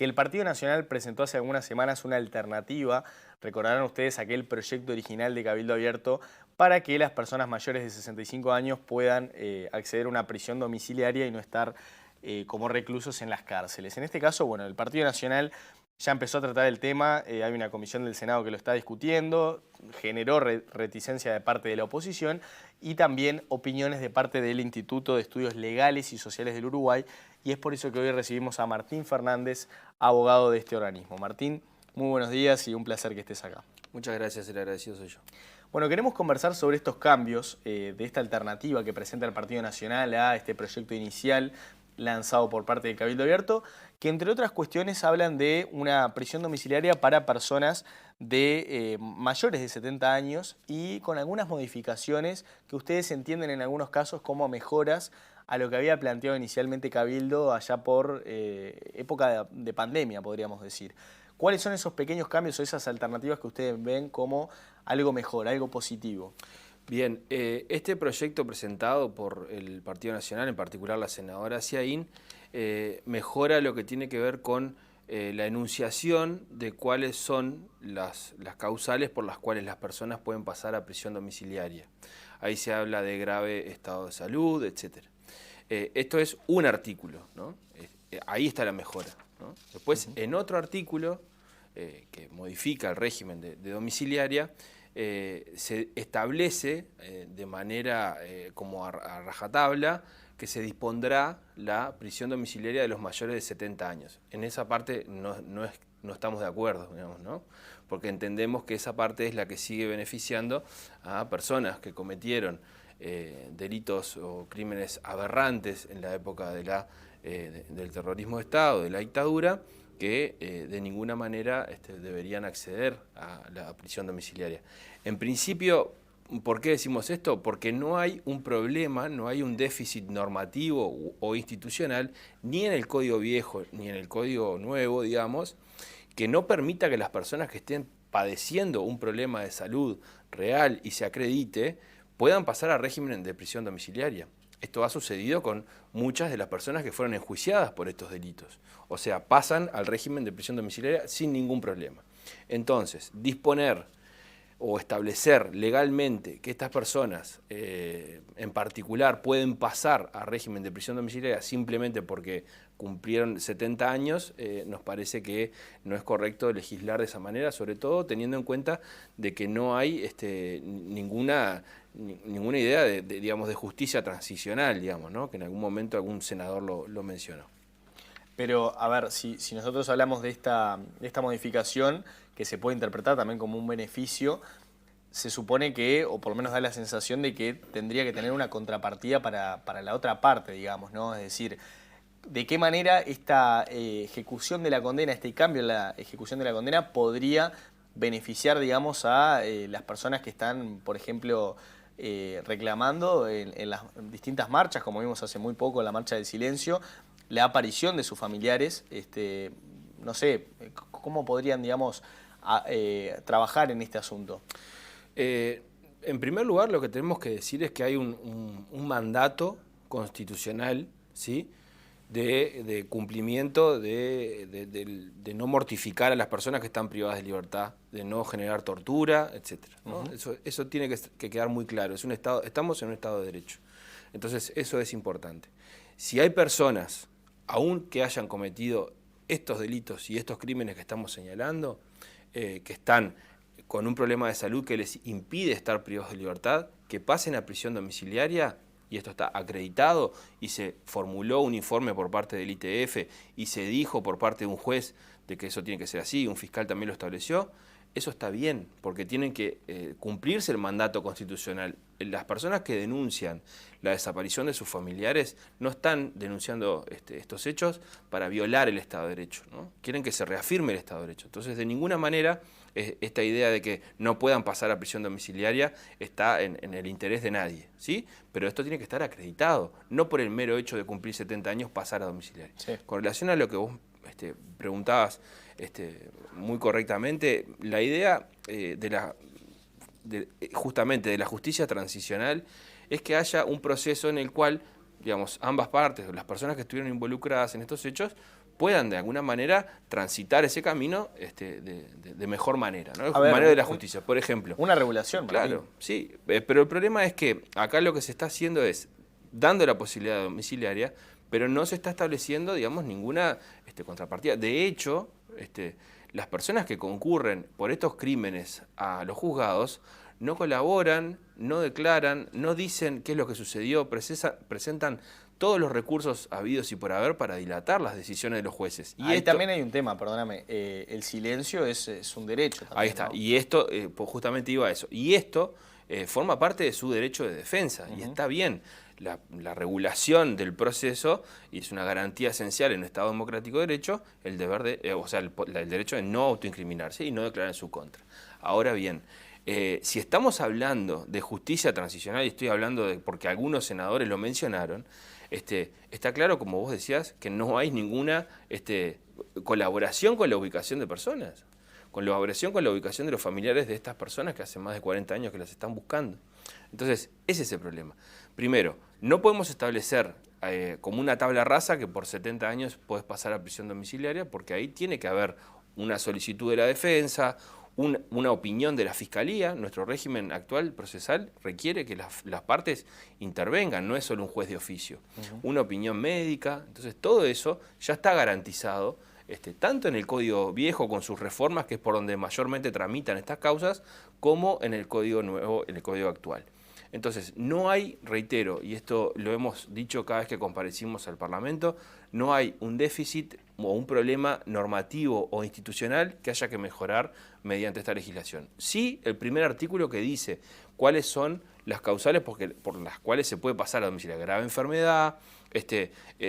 que el Partido Nacional presentó hace algunas semanas una alternativa, recordarán ustedes aquel proyecto original de Cabildo Abierto, para que las personas mayores de 65 años puedan acceder a una prisión domiciliaria y no estar como reclusos en las cárceles. En este caso, bueno, el Partido Nacional ya empezó a tratar el tema, hay una comisión del Senado que lo está discutiendo, generó reticencia de parte de la oposición y también opiniones de parte del Instituto de Estudios Legales y Sociales del Uruguay, y es por eso que hoy recibimos a Martín Fernández, abogado de este organismo. Martín, muy buenos días y un placer que estés acá. Muchas gracias, el agradecido soy yo. Bueno, queremos conversar sobre estos cambios de esta alternativa que presenta el Partido Nacional a este proyecto inicial lanzado por parte del Cabildo Abierto, que entre otras cuestiones hablan de una prisión domiciliaria para personas de mayores de 70 años y con algunas modificaciones que ustedes entienden en algunos casos como mejoras a lo que había planteado inicialmente Cabildo allá por época de pandemia, podríamos decir. ¿Cuáles son esos pequeños cambios o esas alternativas que ustedes ven como algo mejor, algo positivo? Bien, este proyecto presentado por el Partido Nacional, en particular la senadora Ciaín, mejora lo que tiene que ver con la enunciación de cuáles son las causales por las cuales las personas pueden pasar a prisión domiciliaria. Ahí se habla de grave estado de salud, etc. Esto es un artículo, ¿no? Ahí está la mejora, ¿no? Después, en otro artículo que modifica el régimen de domiciliaria, se establece de manera como a rajatabla que se dispondrá la prisión domiciliaria de los mayores de 70 años. En esa parte no estamos de acuerdo, digamos, ¿no? Porque entendemos que esa parte es la que sigue beneficiando a personas que cometieron delitos o crímenes aberrantes en la época de del terrorismo de Estado, de la dictadura, que de ninguna manera deberían acceder a la prisión domiciliaria. En principio, ¿por qué decimos esto? Porque no hay un problema, no hay un déficit normativo o institucional, ni en el Código Viejo ni en el Código Nuevo, digamos, que no permita que las personas que estén padeciendo un problema de salud real y se acredite, puedan pasar a régimen de prisión domiciliaria. Esto ha sucedido con muchas de las personas que fueron enjuiciadas por estos delitos. O sea, pasan al régimen de prisión domiciliaria sin ningún problema. Entonces, disponer o establecer legalmente que estas personas en particular pueden pasar a régimen de prisión domiciliaria simplemente porque cumplieron 70 años, nos parece que no es correcto legislar de esa manera, sobre todo teniendo en cuenta de que no hay ninguna idea digamos, de justicia transicional, digamos, ¿no? Que en algún momento algún senador lo mencionó. Pero, a ver, si nosotros hablamos de esta modificación, que se puede interpretar también como un beneficio, se supone que, o por lo menos da la sensación de que tendría que tener una contrapartida para la otra parte, digamos, ¿no? Es decir, ¿de qué manera esta ejecución de la condena, este cambio en la ejecución de la condena podría beneficiar, digamos, a las personas que están, por ejemplo, reclamando en las distintas marchas, como vimos hace muy poco en la Marcha del Silencio, la aparición de sus familiares? No sé, ¿cómo podrían, digamos, trabajar en este asunto? En primer lugar, lo que tenemos que decir es que hay un mandato constitucional, ¿sí?, de cumplimiento de no mortificar a las personas que están privadas de libertad, de no generar tortura, etc., ¿no? Eso tiene que quedar muy claro. Estamos en un Estado de Derecho. Entonces, eso es importante. Si hay personas, aún que hayan cometido estos delitos y estos crímenes que estamos señalando, que están con un problema de salud que les impide estar privados de libertad, que pasen a prisión domiciliaria, y esto está acreditado, y se formuló un informe por parte del ITF, y se dijo por parte de un juez de que eso tiene que ser así, un fiscal también lo estableció, eso está bien, porque tienen que cumplirse el mandato constitucional. Las personas que denuncian la desaparición de sus familiares no están denunciando estos hechos para violar el Estado de Derecho, ¿no? Quieren que se reafirme el Estado de Derecho. Entonces, de ninguna manera esta idea de que no puedan pasar a prisión domiciliaria está en el interés de nadie, ¿sí? Pero esto tiene que estar acreditado, no por el mero hecho de cumplir 70 años pasar a domiciliaria. Sí. Con relación a lo que vos preguntabas muy correctamente, la idea justamente de la justicia transicional es que haya un proceso en el cual, digamos, ambas partes, las personas que estuvieron involucradas en estos hechos, puedan de alguna manera transitar ese camino de mejor manera, ¿no? A ver, manera de la justicia, por ejemplo. Una regulación, Claro, sí, pero el problema es que acá lo que se está haciendo es dando la posibilidad de domiciliaria, pero no se está estableciendo, digamos, ninguna contrapartida. De hecho, las personas que concurren por estos crímenes a los juzgados no colaboran, no declaran, no dicen qué es lo que sucedió, presentan todos los recursos habidos y por haber para dilatar las decisiones de los jueces. Y ahí también hay un tema, perdóname, el silencio es un derecho también, ahí está, ¿no? y esto, pues justamente iba a eso, y esto forma parte de su derecho de defensa, y está bien. La regulación del proceso, y es una garantía esencial en un Estado democrático de derecho, el deber de, o sea, el derecho de no autoincriminarse y no declarar en su contra. Ahora bien, si estamos hablando de justicia transicional, y estoy hablando de, porque algunos senadores lo mencionaron, está claro, como vos decías, que no hay ninguna colaboración con la ubicación de personas, colaboración con la ubicación de los familiares de estas personas que hace más de 40 años que las están buscando. Entonces, ese es el problema. Primero, no podemos establecer como una tabla rasa que por 70 años podés pasar a prisión domiciliaria, porque ahí tiene que haber una solicitud de la defensa, una opinión de la Fiscalía. Nuestro régimen actual procesal requiere que las partes intervengan, no es solo un juez de oficio. Una opinión médica, entonces todo eso ya está garantizado, tanto en el Código Viejo con sus reformas, que es por donde mayormente tramitan estas causas, como en el Código Nuevo, en el Código actual. Entonces, no hay, reitero, y esto lo hemos dicho cada vez que comparecimos al Parlamento, no hay un déficit o un problema normativo o institucional que haya que mejorar mediante esta legislación. Sí, el primer artículo que dice cuáles son las causales por las cuales se puede pasar a domicilio: grave enfermedad,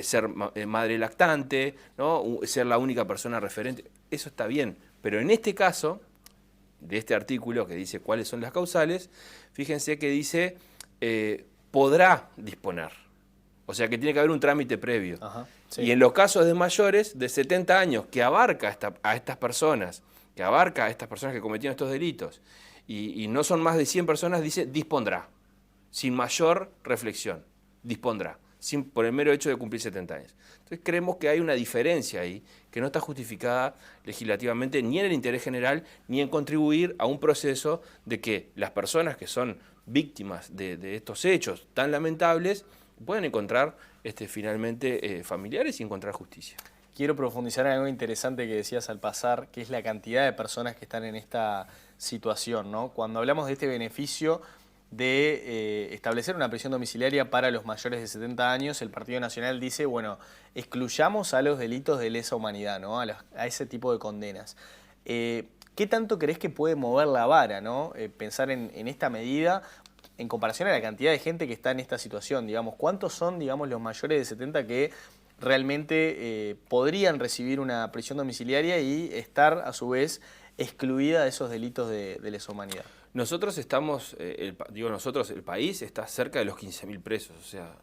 ser madre lactante, ¿no? Ser la única persona referente, eso está bien, pero en este caso de este artículo que dice cuáles son las causales, fíjense que dice podrá disponer. O sea que tiene que haber un trámite previo. Ajá, sí. Y en los casos de mayores de 70 años que abarca a estas personas, que cometieron estos delitos, y no son más de 100 personas, dice dispondrá, sin mayor reflexión, dispondrá, por el mero hecho de cumplir 70 años. Entonces creemos que hay una diferencia ahí que no está justificada legislativamente ni en el interés general ni en contribuir a un proceso de que las personas que son víctimas de estos hechos tan lamentables puedan encontrar finalmente familiares y encontrar justicia. Quiero profundizar en algo interesante que decías al pasar, que es la cantidad de personas que están en esta situación, ¿no? Cuando hablamos de este beneficio de establecer una prisión domiciliaria para los mayores de 70 años, el Partido Nacional dice, bueno, excluyamos a los delitos de lesa humanidad, ¿no? A ese tipo de condenas. ¿Qué tanto crees que puede mover la vara, ¿no? Pensar en esta medida en comparación a la cantidad de gente que está en esta situación, digamos? ¿Cuántos son, digamos, los mayores de 70 que realmente podrían recibir una prisión domiciliaria y estar, a su vez, excluida de esos delitos de lesa humanidad? Nosotros estamos, el país está cerca de los 15.000 presos, o sea,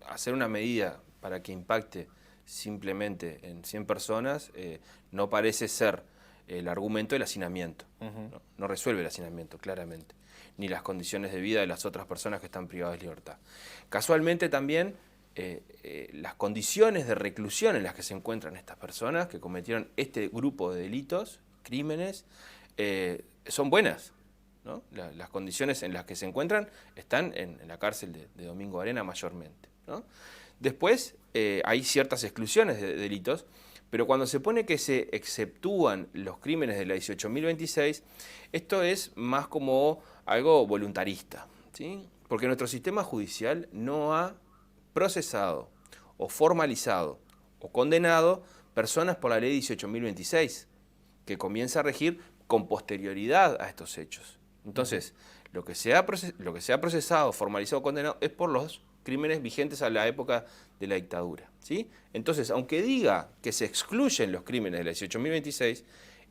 hacer una medida para que impacte simplemente en 100 personas no parece ser el argumento del hacinamiento, no resuelve el hacinamiento, claramente, ni las condiciones de vida de las otras personas que están privadas de libertad. Casualmente también las condiciones de reclusión en las que se encuentran estas personas que cometieron este grupo de delitos, crímenes, son buenas, ¿no? Las condiciones en las que se encuentran están en la cárcel de Domingo Arena mayormente, ¿no? Después hay ciertas exclusiones de delitos, pero cuando se pone que se exceptúan los crímenes de la 18.026, esto es más como algo voluntarista, ¿sí? Porque nuestro sistema judicial no ha procesado o formalizado o condenado personas por la ley 18.026, que comienza a regir con posterioridad a estos hechos. Entonces, lo que se ha procesado, formalizado o condenado es por los crímenes vigentes a la época de la dictadura, ¿sí? Entonces, aunque diga que se excluyen los crímenes de la 18.026,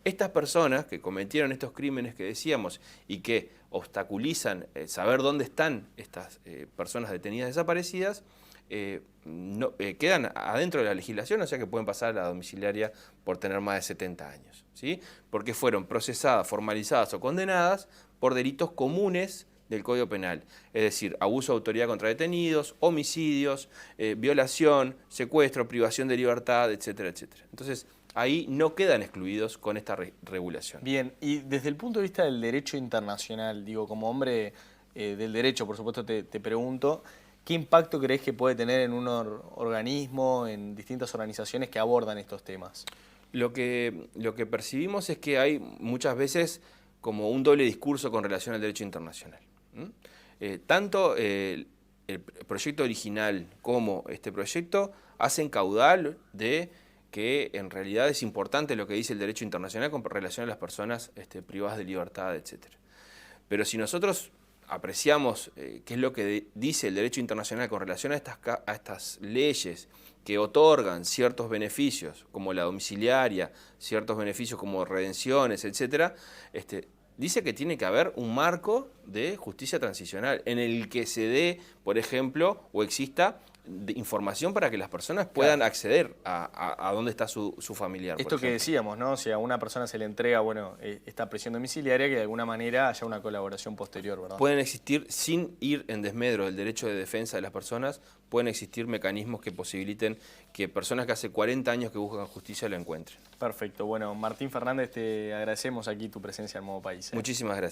estas personas que cometieron estos crímenes que decíamos y que obstaculizan saber dónde están estas personas detenidas desaparecidas, quedan adentro de la legislación, o sea que pueden pasar a la domiciliaria por tener más de 70 años, ¿sí? Porque fueron procesadas, formalizadas o condenadas por delitos comunes del Código Penal, es decir, abuso de autoridad contra detenidos, homicidios, violación, secuestro, privación de libertad, etcétera, etcétera. Entonces, ahí no quedan excluidos con esta regulación. Bien, y desde el punto de vista del derecho internacional, digo, como hombre del derecho, por supuesto, te pregunto, ¿qué impacto crees que puede tener en un organismo, en distintas organizaciones que abordan estos temas? Lo que percibimos es que hay muchas veces como un doble discurso con relación al derecho internacional. Tanto el proyecto original como este proyecto hacen caudal de que en realidad es importante lo que dice el derecho internacional con relación a las personas privadas de libertad, etc. Pero si nosotros apreciamos qué es lo que dice el derecho internacional con relación a estas leyes que otorgan ciertos beneficios, como la domiciliaria, ciertos beneficios como redenciones, etc., dice que tiene que haber un marco de justicia transicional en el que se dé, por ejemplo, o exista información para que las personas puedan acceder a dónde está su familiar. Esto que decíamos, ¿no? Si a una persona se le entrega, bueno, esta prisión domiciliaria, que de alguna manera haya una colaboración posterior, ¿verdad? Pueden existir, sin ir en desmedro del derecho de defensa de las personas, pueden existir mecanismos que posibiliten que personas que hace 40 años que buscan justicia la encuentren. Perfecto. Bueno, Martín Fernández, te agradecemos aquí tu presencia en Modo País. Muchísimas gracias.